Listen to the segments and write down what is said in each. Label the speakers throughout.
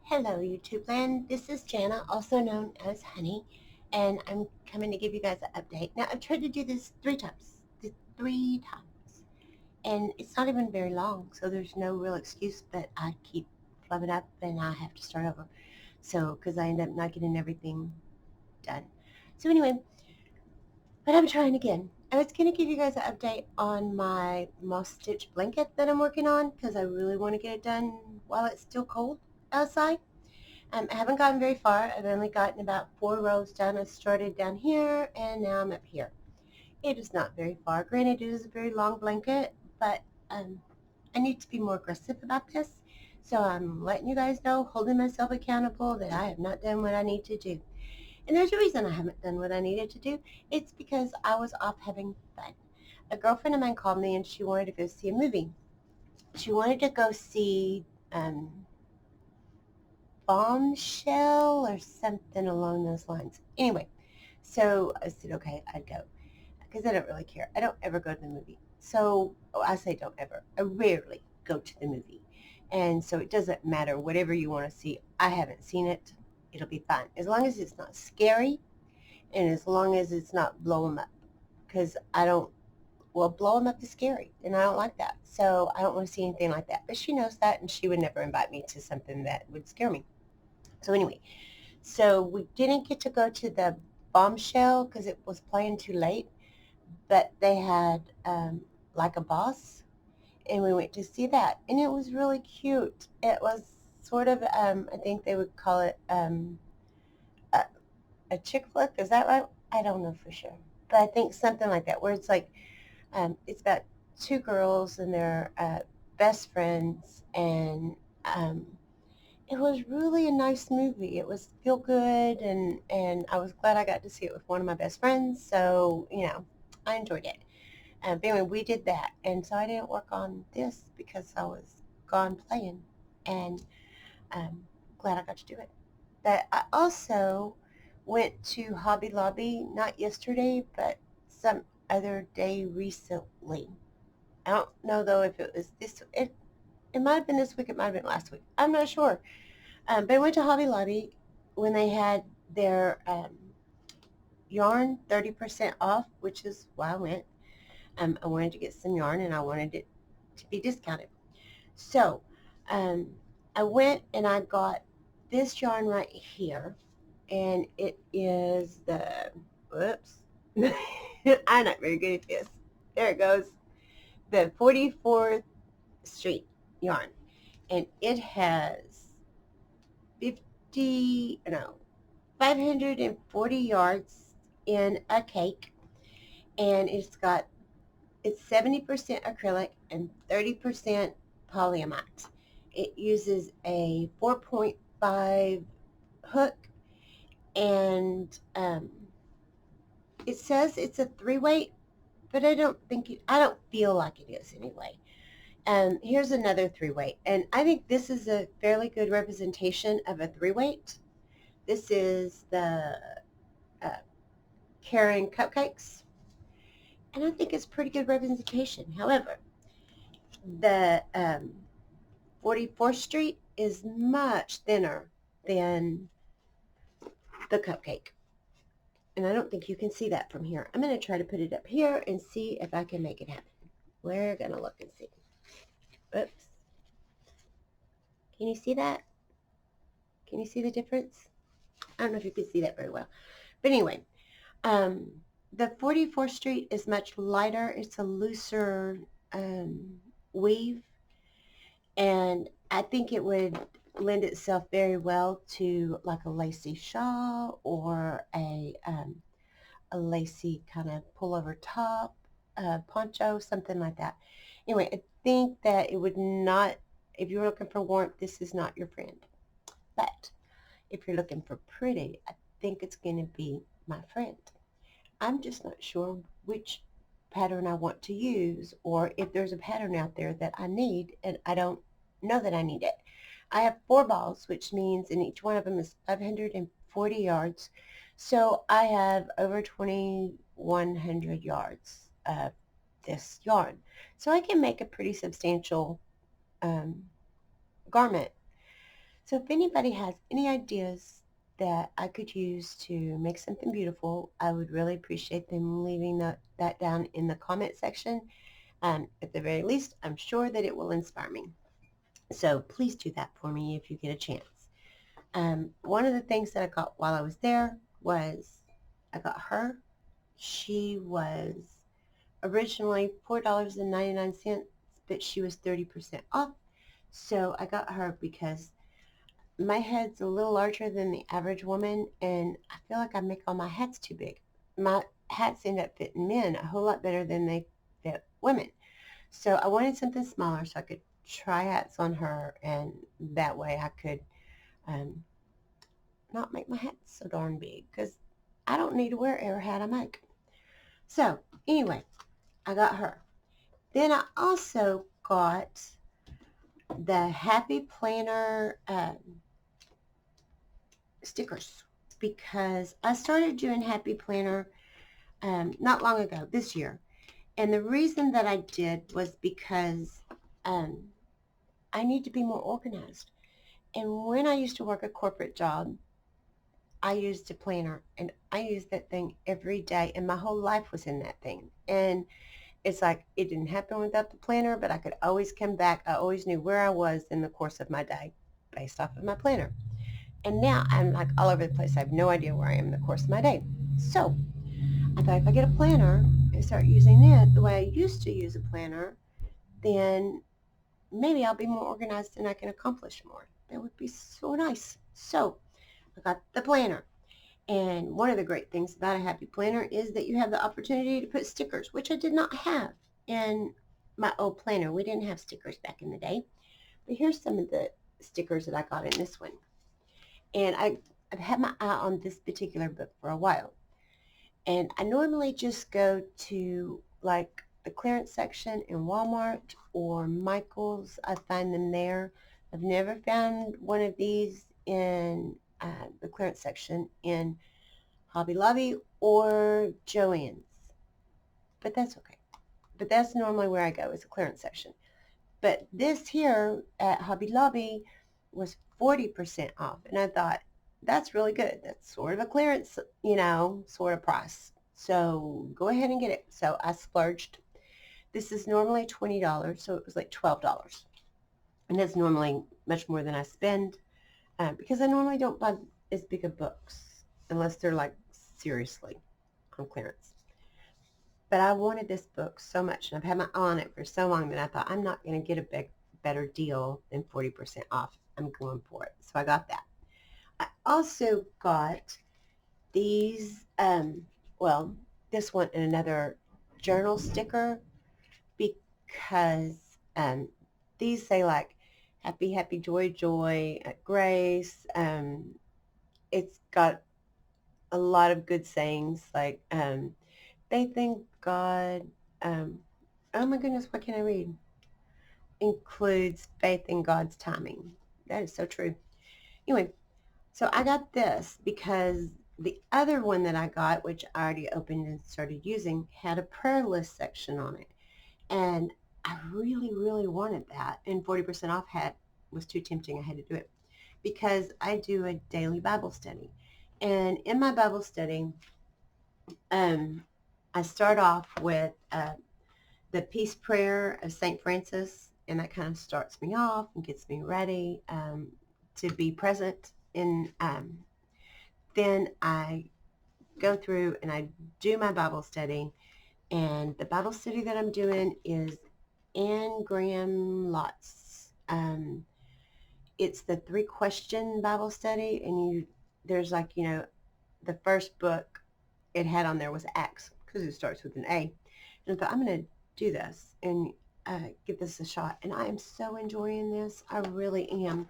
Speaker 1: Hello, YouTube land. This is Jana, also known as Honey, and I'm coming to give you guys an update. Now, I've tried to do this three times, and it's not even very long, so there's no real excuse, but I keep flubbing up and I have to start over. So, because I end up not getting everything done. So, anyway, but I'm trying again. I was going to give you guys an update on my moss stitch blanket that I'm working on because I really want to get it done while it's still cold outside. I haven't gotten very far. I've only gotten about 4 rows done. I started down here and now I'm up here. It is not very far. Granted, it is a very long blanket, but I need to be more aggressive about this. So I'm letting you guys know, holding myself accountable that I have not done what I need to do. And there's a reason I haven't done what I needed to do. It's because I was off having fun. A girlfriend of mine called me and she wanted to go see a movie. She wanted to go see Bombshell or something along those lines. Anyway, so I said, okay, I'd go because I don't really care. I don't ever go to the movie. So I say don't ever. I rarely go to the movie. And so it doesn't matter. Whatever you want to see, I haven't seen it. It'll be fine. As long as it's not scary and as long as it's not blow 'em up. Because I don't, well, blow 'em up is scary and I don't like that. So I don't want to see anything like that. But she knows that and she would never invite me to something that would scare me. So anyway, so we didn't get to go to the Bombshell because it was playing too late, but they had like a boss, and we went to see that, and it was really cute. It was sort of, I think they would call it a, a chick flick. Is that right? I don't know for sure, but I think something like that, where it's like it's about two girls and they're best friends, and it was really a nice movie. It was feel good, and I was glad I got to see it with one of my best friends. So I enjoyed it. But anyway, we did that, and so I didn't work on this because I was gone playing, and glad I got to do it. But I also went to Hobby Lobby not yesterday, but some other day recently. I don't know though if it was this. It might have been this week. It might have been last week. I'm not sure. But I went to Hobby Lobby when they had their yarn 30% off, which is why I went. I wanted to get some yarn and I wanted it to be discounted. So um, I went and I got this yarn right here, and it is the, whoops, I'm not very good at this. There it goes. The 44th Street yarn, and it has 50, no, 540 yards in a cake, and it's 70% acrylic and 30% polyamide. It uses a 4.5 hook, and it says it's a 3-weight, but I don't feel like it is anyway. Here's another 3-weight, and I think this is a fairly good representation of a 3-weight. This is the uh, Karen Cupcakes, and I think it's pretty good representation. However, the 44th Street is much thinner than the cupcake, and I don't think you can see that from here. I'm going to try to put it up here and see if I can make it happen. We're going to look and see. Oops. Can you see that? Can you see the difference? I don't know if you can see that very well. But anyway, the 44th Street is much lighter. It's a looser weave, and I think it would lend itself very well to like a lacy shawl or a lacy kind of pullover top, poncho, something like that. Anyway, I think that it would not, if you're looking for warmth, this is not your friend. But if you're looking for pretty, I think it's going to be my friend. I'm just not sure which pattern I want to use, or if there's a pattern out there that I need and I don't know that I need it. I have 4 balls, which means in each one of them is 540 yards. So I have over 2,100 yards of this yarn. So I can make a pretty substantial garment. So if anybody has any ideas that I could use to make something beautiful, I would really appreciate them leaving that down in the comment section. At the very least, I'm sure that it will inspire me. So please do that for me if you get a chance. One of the things that I got while I was there was I got her. She was originally $4.99, but she was 30% off. So I got her because my head's a little larger than the average woman, and I feel like I make all my hats too big. My hats end up fitting men a whole lot better than they fit women. So I wanted something smaller so I could try hats on her, and that way I could um, not make my hats so darn big, because I don't need to wear every hat I make. So anyway, I got her. Then I also got the Happy Planner stickers, because I started doing Happy Planner not long ago, this year. And the reason that I did was because I need to be more organized. And when I used to work a corporate job, I used a planner, and I used that thing every day, and my whole life was in that thing. And it's like it didn't happen without the planner, but I could always come back. I always knew where I was in the course of my day based off of my planner. And now I'm like all over the place. I have no idea where I am in the course of my day. So I thought if I get a planner and start using it the way I used to use a planner, then maybe I'll be more organized and I can accomplish more. That would be so nice. So I got the planner. And one of the great things about a Happy Planner is that you have the opportunity to put stickers, which I did not have in my old planner. We didn't have stickers back in the day. But here's some of the stickers that I got in this one. And I've had my eye on this particular book for a while. And I normally just go to like the clearance section in Walmart or Michael's. I find them there. I've never found one of these in the clearance section in Hobby Lobby or Joann's. But that's okay. But that's normally where I go, is the clearance section. But this here at Hobby Lobby was 40% off. And I thought, that's really good. That's sort of a clearance, sort of price. So go ahead and get it. So I splurged. This is normally $20, so it was like $12. And that's normally much more than I spend because I normally don't buy as big of books unless they're like seriously on clearance. But I wanted this book so much, and I've had my eye on it for so long that I thought, I'm not going to get a better deal than 40% off. I'm going for it. So I got that. I also got these, this one and another journal sticker, because these say like happy, happy, joy, joy, grace. It's got a lot of good sayings like faith in God. Oh my goodness, what can I read? Includes faith in God's timing. That is so true. Anyway, so I got this because the other one that I got, which I already opened and started using, had a prayer list section on it. And I really, really wanted that. And 40% off was too tempting. I had to do it because I do a daily Bible study. And in my Bible study, I start off with the peace prayer of St. Francis, and that kind of starts me off and gets me ready to be present. And then I go through and I do my Bible study, and the Bible study that I'm doing is Anne Graham Lotz. It's the 3-question Bible study, and there's like, the first book it had on there was Acts, because it starts with an A. And I thought, I'm going to do this and give this a shot. And I am so enjoying this. I really am.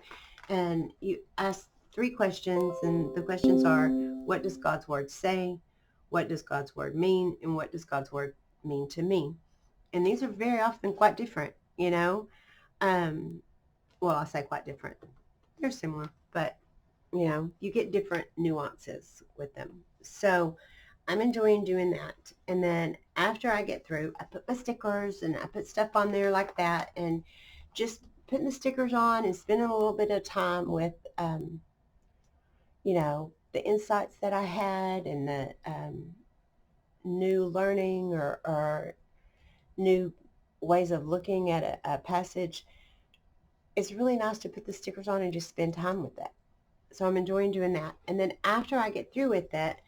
Speaker 1: And you ask 3 questions, and the questions are, what does God's Word say? What does God's Word mean? And what does God's Word mean to me? And these are very often quite different, well, I say quite different. They're similar, but, you get different nuances with them. So I'm enjoying doing that. And then after I get through, I put my stickers and I put stuff on there like that, and just putting the stickers on and spending a little bit of time with the insights that I had and the new learning or new ways of looking at a passage, it's really nice to put the stickers on and just spend time with it. So I'm enjoying doing that. And then after I get through with that,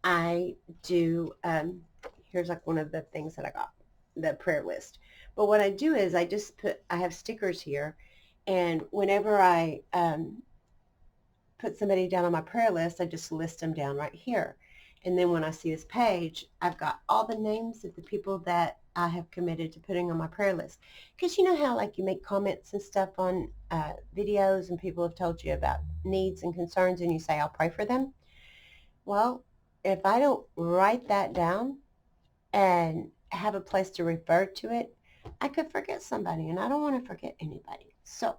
Speaker 1: I do, here's like one of the things that I got, the prayer list. But what I do is I have stickers here, and whenever I put somebody down on my prayer list, I just list them down right here. And then when I see this page, I've got all the names of the people that I have committed to putting on my prayer list. Because you know how like you make comments and stuff on videos and people have told you about needs and concerns and you say, I'll pray for them. Well, if I don't write that down and have a place to refer to it, I could forget somebody, and I don't want to forget anybody. So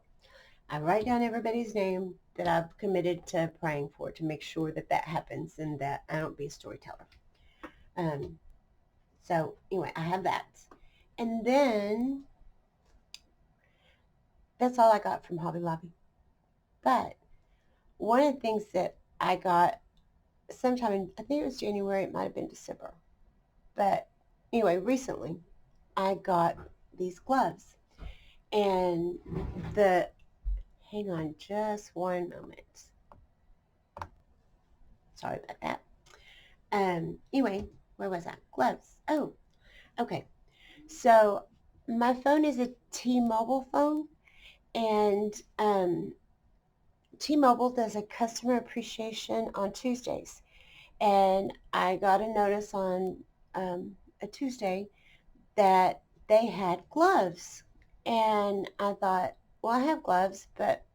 Speaker 1: I write down everybody's name that I've committed to praying for to make sure that that happens and that I don't be a storyteller. So anyway, I have that. And then that's all I got from Hobby Lobby. But one of the things that I got sometime in, I think it was January, it might have been December. But anyway, recently I got these gloves. And hang on just one moment. Sorry about that. Anyway, where was I? Gloves. Oh, okay. So my phone is a T-Mobile phone, and T-Mobile does a customer appreciation on Tuesdays. And I got a notice on a Tuesday that they had gloves. And I thought, well, I have gloves, but,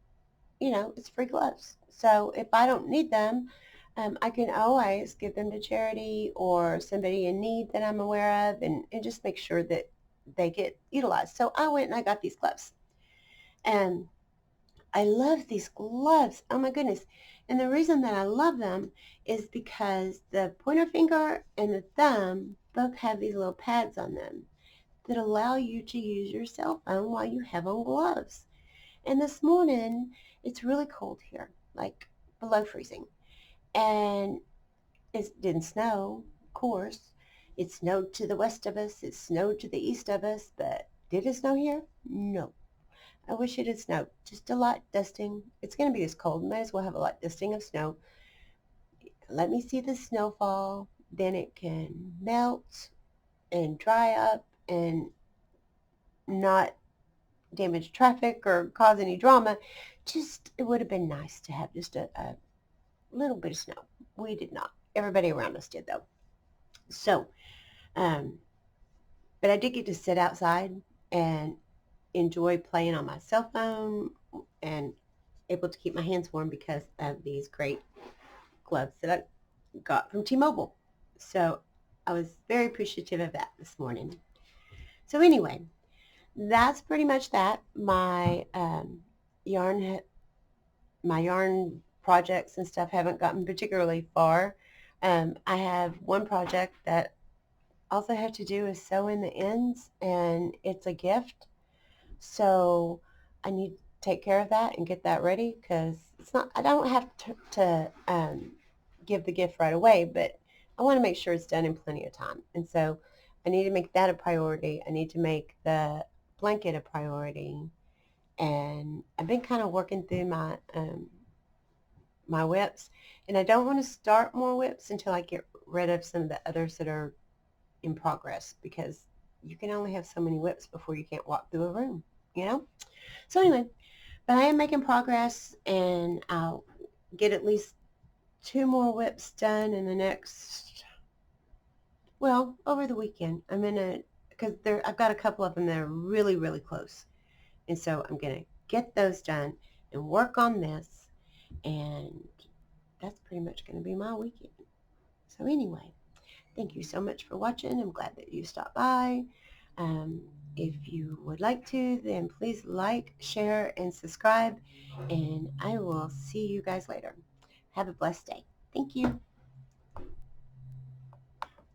Speaker 1: it's free gloves. So if I don't need them, I can always give them to charity or somebody in need that I'm aware of and just make sure that they get utilized. So I went and I got these gloves. And I love these gloves. Oh my goodness. And the reason that I love them is because the pointer finger and the thumb both have these little pads on them that allow you to use your cell phone while you have on gloves. And this morning, it's really cold here, like below freezing. And it didn't snow, of course. It snowed to the west of us. It snowed to the east of us. But did it snow here? No. I wish it had snowed. Just a light dusting. It's going to be this cold. Might as well have a light dusting of snow. Let me see the snowfall. Then it can melt and dry up and not damage traffic or cause any drama. Just, it would have been nice to have just a little bit of snow. We did not. Everybody around us did, though. So, but I did get to sit outside and enjoy playing on my cell phone and able to keep my hands warm because of these great gloves that I got from T-Mobile. So I was very appreciative of that this morning. So anyway, that's pretty much that. Yarn my yarn projects and stuff haven't gotten particularly far. I have one project that all I have to do is sew in the ends, and it's a gift. So I need to take care of that and get that ready because I don't have to give the gift right away, but I want to make sure it's done in plenty of time. And so I need to make that a priority. I need to make the blanket a priority. And I've been kind of working through my whips, and I don't want to start more whips until I get rid of some of the others that are in progress, because you can only have so many whips before you can't walk through a room, So anyway, but I am making progress, and I'll get at least 2 more whips done in the next, over the weekend. Because I've got a couple of them that are really, really close. And so I'm going to get those done and work on this, and that's pretty much going to be my weekend. So anyway, thank you so much for watching. I'm glad that you stopped by. If you would like to, then please like, share, and subscribe, and I will see you guys later. Have a blessed day. Thank you.